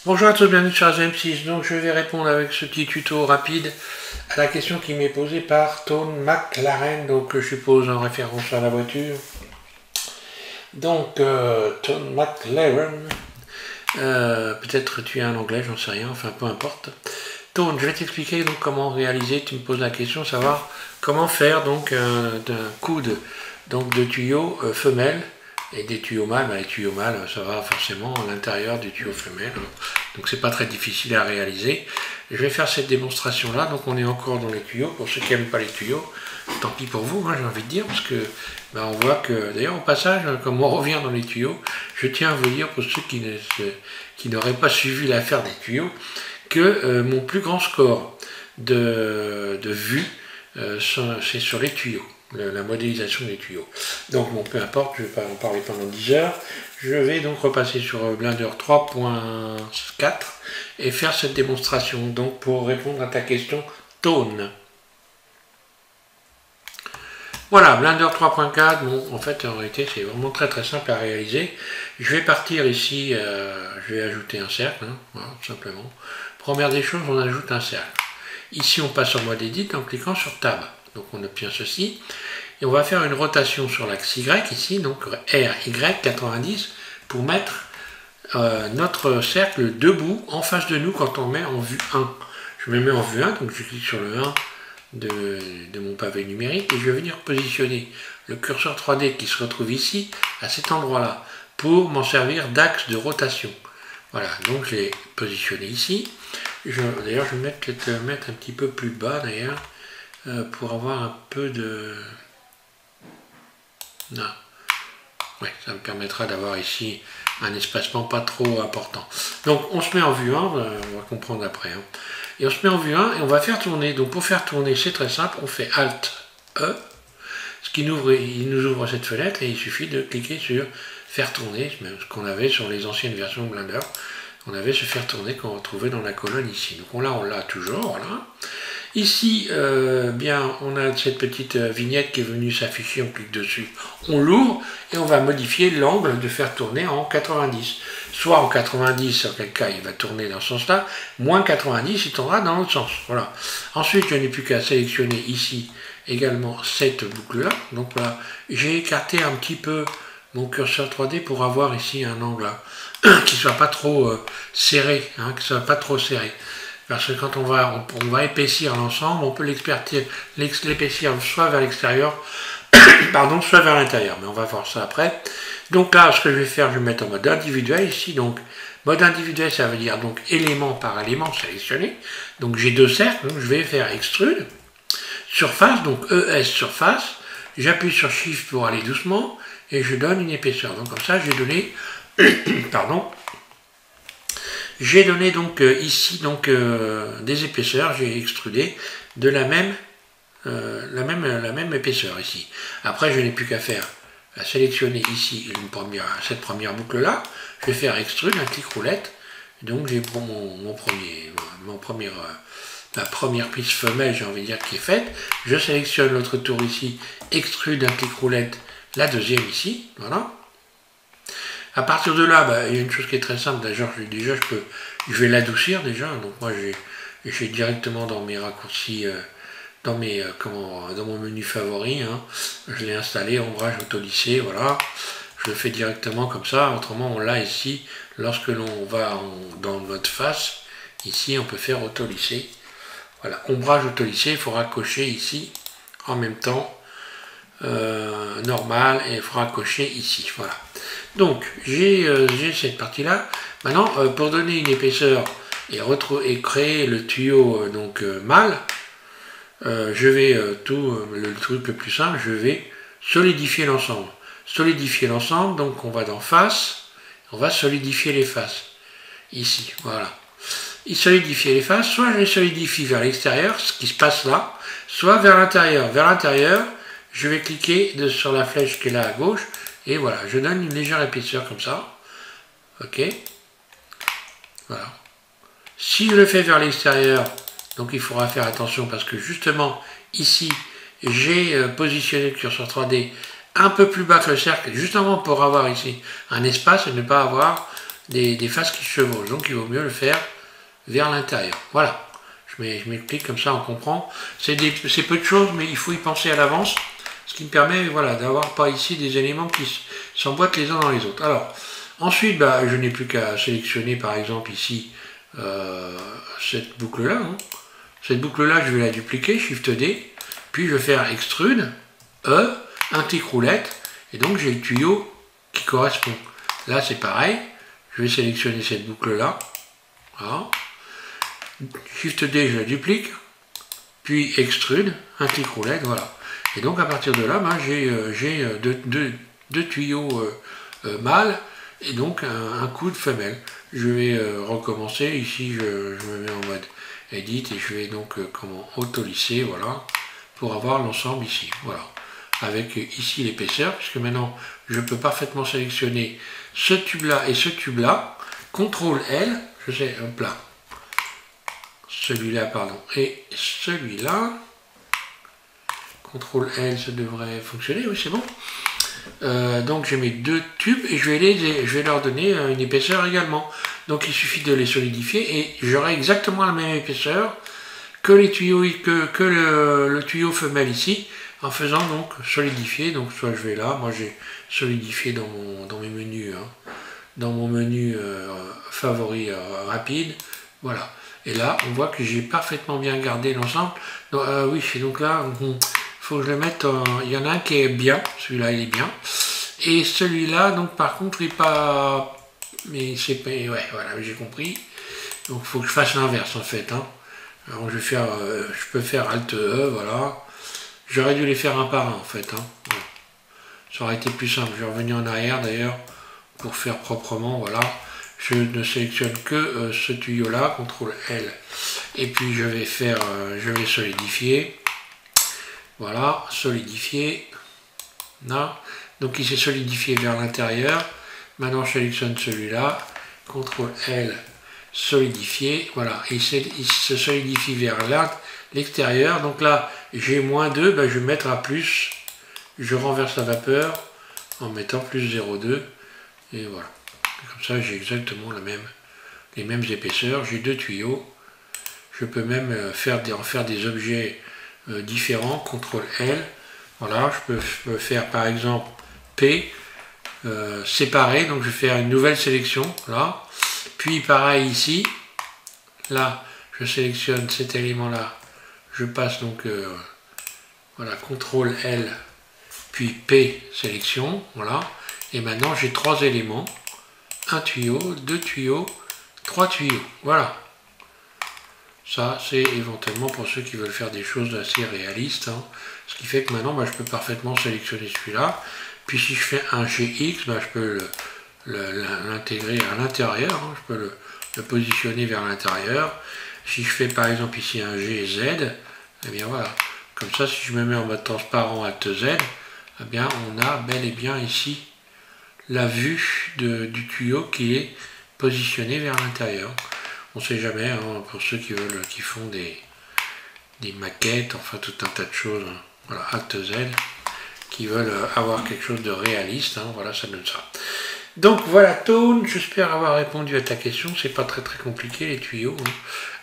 Bonjour à tous, bienvenue sur AZM6. Donc je vais répondre avec ce petit tuto rapide à la question qui m'est posée par Tone McLaren, donc je suppose en référence à la voiture. Donc Tone McLaren, peut-être tu es en anglais, j'en sais rien, enfin peu importe. Tone, je vais t'expliquer donc comment réaliser, tu me poses la question, savoir comment faire donc un coude de tuyau femelle. Et des tuyaux mâles, les tuyaux mâles, ça va forcément à l'intérieur du tuyau femelle. Donc c'est pas très difficile à réaliser. Je vais faire cette démonstration là, donc on est encore dans les tuyaux. Pour ceux qui n'aiment pas les tuyaux, tant pis pour vous, j'ai envie de dire, parce que on voit que, d'ailleurs au passage, comme on revient dans les tuyaux, je tiens à vous dire, pour ceux qui n'auraient pas suivi l'affaire des tuyaux, que mon plus grand score de vue, c'est sur les tuyaux. La modélisation des tuyaux. Donc bon, peu importe, je ne vais pas en parler pendant 10 heures. Je vais donc repasser sur Blender 3.4 et faire cette démonstration donc pour répondre à ta question Tone. Voilà, Blender 3.4, bon en fait en réalité c'est vraiment très simple à réaliser. Je vais partir ici, je vais ajouter un cercle, voilà, tout simplement. Première des choses, on ajoute un cercle. Ici on passe en mode Edit en cliquant sur Tab. Donc on obtient ceci. Et on va faire une rotation sur l'axe Y ici, donc RY 90, pour mettre notre cercle debout en face de nous quand on met en vue 1. Je me mets en vue 1, donc je clique sur le 1 de mon pavé numérique et je vais venir positionner le curseur 3D qui se retrouve ici, à cet endroit-là, pour m'en servir d'axe de rotation. Voilà, donc je l'ai positionné ici. D'ailleurs, je vais peut-être le mettre un petit peu plus bas d'ailleurs, pour avoir un peu de... Non. Ouais, ça me permettra d'avoir ici un espacement pas trop important. Donc on se met en vue 1, on va comprendre après. Et on se met en vue 1 et on va faire tourner. Donc pour faire tourner, c'est très simple, on fait Alt E, il nous ouvre cette fenêtre et il suffit de cliquer sur faire tourner, ce qu'on avait sur les anciennes versions de Blender. On avait ce faire tourner qu'on retrouvait dans la colonne ici. Donc là on l'a toujours, voilà. Ici, bien, on a cette petite vignette qui est venue s'afficher, on clique dessus, on l'ouvre et on va modifier l'angle de faire tourner en 90. Soit en 90, en quel cas il va tourner dans ce sens-là, moins 90, il tournera dans l'autre sens. Voilà. Ensuite, je n'ai plus qu'à sélectionner ici également cette boucle-là. Donc voilà, j'ai écarté un petit peu mon curseur 3D pour avoir ici un angle là, qui ne soit pas trop serré, qui soit pas trop serré. Parce que quand on va épaissir l'ensemble, on peut l'épaissir soit vers l'extérieur, pardon, soit vers l'intérieur. Mais on va voir ça après. Donc là, ce que je vais faire, je vais mettre en mode individuel ici. Donc, mode individuel, ça veut dire donc élément par élément sélectionné. Donc j'ai deux cercles, donc je vais faire extrude. Surface, donc ES surface. J'appuie sur Shift pour aller doucement et je donne une épaisseur. Donc comme ça, j'ai donné, pardon, j'ai donné donc ici donc des épaisseurs, j'ai extrudé de la même épaisseur ici. Après, je n'ai plus qu'à faire à sélectionner ici cette première boucle là. Je vais faire extrude, un clic roulette. Donc j'ai pour ma première piste femelle, j'ai envie de dire, qui est faite. Je sélectionne l'autre tour ici, extrude, un clic roulette, la deuxième ici, voilà. À partir de là, il y a une chose qui est très simple, déjà je vais l'adoucir déjà, donc moi j'ai directement dans mes raccourcis, dans mon menu favori, je l'ai installé, ombrage auto-lissé, voilà, je le fais directement comme ça, autrement on l'a ici, lorsque l'on va dans le mode face, ici on peut faire auto-lisser, voilà, ombrage auto-lissé, il faudra cocher ici, en même temps, normal, et il faudra cocher ici, voilà. Donc j'ai cette partie là. Maintenant pour donner une épaisseur et créer le tuyau mâle, je vais le truc le plus simple, je vais solidifier l'ensemble. Solidifier l'ensemble, donc on va dans face, on va solidifier les faces. Ici, voilà. Et solidifier les faces, soit je les solidifie vers l'extérieur, ce qui se passe là, soit vers l'intérieur. Vers l'intérieur, je vais cliquer sur la flèche qui est là à gauche. Et voilà, je donne une légère épaisseur comme ça. Ok. Voilà. Si je le fais vers l'extérieur, donc il faudra faire attention parce que justement, ici, j'ai positionné le curseur 3D un peu plus bas que le cercle, justement pour avoir ici un espace et ne pas avoir des faces qui se chevauchent. Donc il vaut mieux le faire vers l'intérieur. Voilà, je m'explique comme ça, on comprend. C'est peu de choses, mais il faut y penser à l'avance, ce qui me permet voilà, d'avoir pas ici des éléments qui s'emboîtent les uns dans les autres. Alors, ensuite, bah, je n'ai plus qu'à sélectionner par exemple ici cette boucle-là. Hein. Cette boucle-là, je vais la dupliquer, Shift D, puis je vais faire Extrude, E, un clic roulette, et donc j'ai le tuyau qui correspond. Là, c'est pareil, je vais sélectionner cette boucle-là. Voilà. Shift D, je la duplique, puis Extrude, un clic roulette, voilà. Et donc à partir de là, ben, j'ai deux tuyaux mâles et donc un coup de femelle. Je vais recommencer, ici je me mets en mode Edit et je vais donc auto-lisser, voilà, pour avoir l'ensemble ici, voilà. Avec ici l'épaisseur, puisque maintenant je peux parfaitement sélectionner ce tube-là et ce tube-là, CTRL L, je sais, hop là, celui-là, pardon, et celui-là, CTRL L, ça devrait fonctionner, oui, c'est bon. Donc j'ai mes deux tubes et je vais leur donner une épaisseur également. Donc il suffit de les solidifier et j'aurai exactement la même épaisseur que les tuyaux, que le tuyau femelle ici, en faisant donc solidifier. Donc soit je vais là, moi j'ai solidifié dans mes menus, hein, dans mon menu favori rapide, voilà. Et là, on voit que j'ai parfaitement bien gardé l'ensemble. Oui, donc là, faut que je le mette. Il y en a un qui est bien, celui-là il est bien. Et celui-là, donc par contre, il n'est pas. Mais c'est pas. Ouais, voilà, j'ai compris. Donc il faut que je fasse l'inverse en fait. Hein. Alors je vais faire. Je peux faire Alt E, voilà. J'aurais dû les faire un par un en fait. Hein. Voilà. Ça aurait été plus simple. Je vais revenir en arrière d'ailleurs pour faire proprement, voilà. Je ne sélectionne que ce tuyau-là, CTRL L. Et puis je vais faire, je vais solidifier. Voilà, solidifier. Là. Donc il s'est solidifié vers l'intérieur. Maintenant je sélectionne celui-là. CTRL L, solidifier. Voilà, il se solidifie vers l'extérieur. Donc là, j'ai -2, ben, je vais mettre à plus. Je renverse la vapeur en mettant plus 0,2. Et voilà. Comme ça, j'ai exactement les mêmes épaisseurs. J'ai deux tuyaux. Je peux même en faire des objets différents. CTRL L. Voilà, je peux faire par exemple P, séparé. Donc je vais faire une nouvelle sélection. Là. Puis pareil ici. Là, je sélectionne cet élément-là. Je passe donc voilà, CTRL L, puis P, sélection. Voilà. Et maintenant, j'ai trois éléments. Un tuyau, deux tuyaux, trois tuyaux. Voilà. Ça, c'est éventuellement pour ceux qui veulent faire des choses assez réalistes. Hein. Ce qui fait que maintenant, bah, je peux parfaitement sélectionner celui-là. Puis si je fais un GX, bah, je peux l'intégrer à l'intérieur. Hein. Je peux le positionner vers l'intérieur. Si je fais par exemple ici un GZ, eh bien voilà. Comme ça, si je me mets en mode transparent Alt Z, eh bien on a bel et bien ici la vue du tuyau qui est positionné vers l'intérieur. On ne sait jamais, hein, pour ceux qui font des maquettes, enfin tout un tas de choses, hein. Voilà, Alt Z, qui veulent avoir quelque chose de réaliste, hein, voilà, ça donne ça. Donc voilà Tone, j'espère avoir répondu à ta question, c'est pas très compliqué les tuyaux. Hein.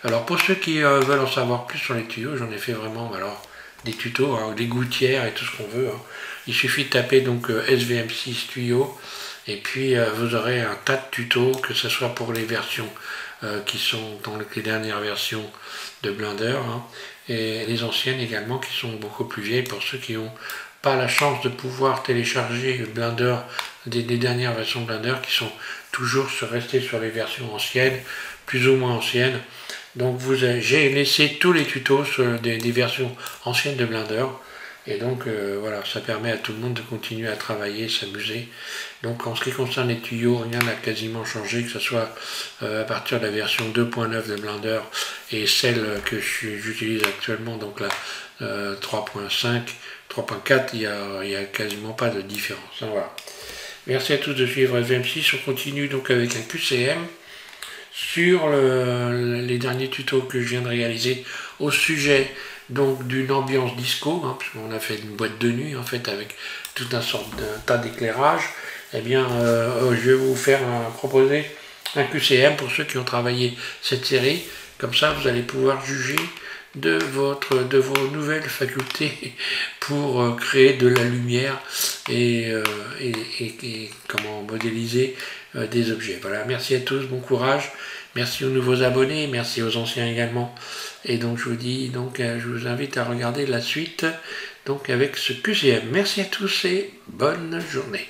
Alors pour ceux qui veulent en savoir plus sur les tuyaux, j'en ai fait vraiment alors des tutos, hein, des gouttières et tout ce qu'on veut. Hein. Il suffit de taper donc SVM6 tuyaux et puis vous aurez un tas de tutos, que ce soit pour les versions qui sont dans les dernières versions de Blender hein, et les anciennes également qui sont beaucoup plus vieilles pour ceux qui n'ont pas la chance de pouvoir télécharger Blender des dernières versions de Blender qui sont toujours restées sur les versions anciennes, plus ou moins anciennes. Donc j'ai laissé tous les tutos sur des versions anciennes de Blender. Et donc voilà, ça permet à tout le monde de continuer à travailler, s'amuser. Donc en ce qui concerne les tuyaux, rien n'a quasiment changé, que ce soit à partir de la version 2.9 de Blender et celle que j'utilise actuellement, donc la 3.5, 3.4, il n'y a quasiment pas de différence. Hein, voilà. Merci à tous de suivre SVM6. On continue donc avec un QCM sur les derniers tutos que je viens de réaliser au sujet donc d'une ambiance disco, hein, puisqu'on a fait une boîte de nuit en fait avec tout un tas d'éclairage. Eh bien, je vais vous faire proposer un QCM pour ceux qui ont travaillé cette série. Comme ça, vous allez pouvoir juger de vos nouvelles facultés pour créer de la lumière et comment modéliser des objets. Voilà, merci à tous, bon courage, merci aux nouveaux abonnés, merci aux anciens également. Et donc je vous dis, donc je vous invite à regarder la suite donc avec ce QCM. Merci à tous et bonne journée.